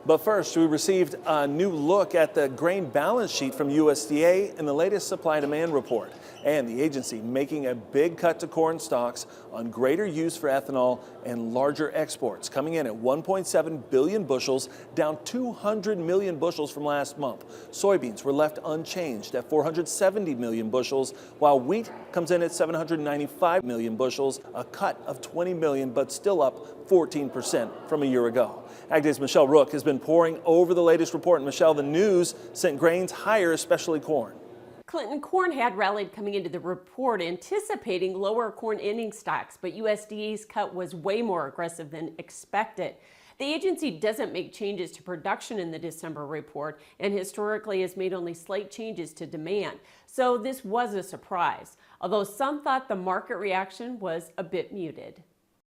But first, we received a new look at the grain balance sheet from USDA in the latest supply-demand report. And the agency making a big cut to corn stocks on greater use for ethanol and larger exports, coming in at 1.7 billion bushels, down 200 million bushels from last month. Soybeans were left unchanged at 470 million bushels, while wheat comes in at 795 million bushels, a cut of 20 million, but still up 14% from a year ago. AgDay's Michelle Rook has been poring over the latest report. And Michelle, the news sent grains higher, especially corn. Clinton, corn had rallied coming into the report, anticipating lower corn ending stocks, but USDA's cut was way more aggressive than expected. The agency doesn't make changes to production in the December report and historically has made only slight changes to demand. So this was a surprise, although some thought the market reaction was a bit muted.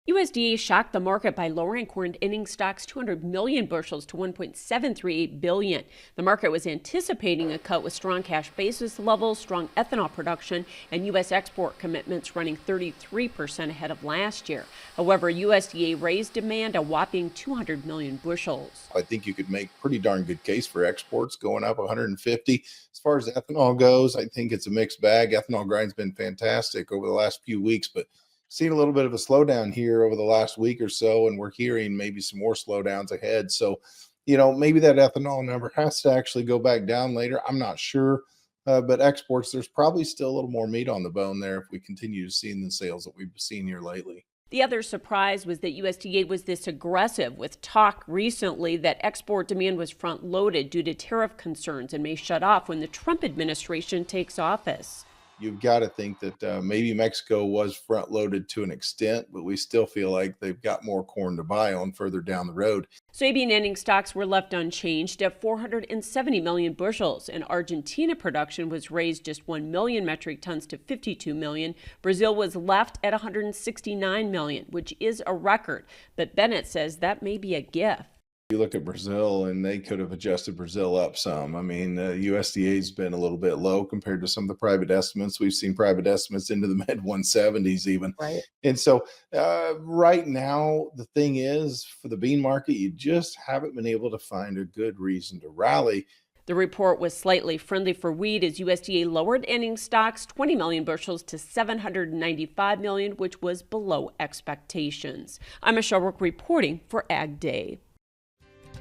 USDA shocked the market by lowering corn ending stocks 200 million bushels to 1.738 billion. The market was anticipating a cut with strong cash basis levels, strong ethanol production, and U.S. export commitments running 33% ahead of last year. However, USDA raised demand a whopping 200 million bushels. I think you could make pretty darn good case for exports going up 150. As far as ethanol goes, I think it's a mixed bag. Ethanol grind's been fantastic over the last few weeks, but seen a little bit of a slowdown here over the last week or so, and we're hearing maybe some more slowdowns ahead. So, maybe that ethanol number has to actually go back down later. I'm not sure, but exports, there's probably still a little more meat on the bone there if we continue to see in the sales that we've seen here lately. The other surprise was that USDA was this aggressive, with talk recently that export demand was front-loaded due to tariff concerns and may shut off when the Trump administration takes office. You've got to think that maybe Mexico was front loaded to an extent, but we still feel like they've got more corn to buy on further down the road. Soybean ending stocks were left unchanged at 470 million bushels, and Argentina production was raised just 1 million metric tons to 52 million. Brazil was left at 169 million, which is a record, but Bennett says that may be a gift. You look at Brazil, and they could have adjusted Brazil up some. I mean, USDA's been a little bit low compared to some of the private estimates. We've seen private estimates into the mid 170s even. Right. And so right now, the thing is, for the bean market, you just haven't been able to find a good reason to rally. The report was slightly friendly for wheat as USDA lowered ending stocks 20 million bushels to 795 million, which was below expectations. I'm Michelle Rook reporting for Ag Day.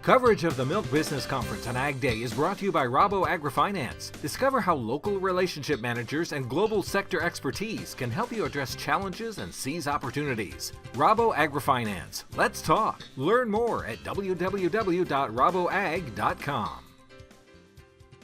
Coverage of the Milk Business Conference on Ag Day is brought to you by Rabo AgriFinance. Discover how local relationship managers and global sector expertise can help you address challenges and seize opportunities. Rabo AgriFinance. Let's talk. Learn more at www.raboag.com.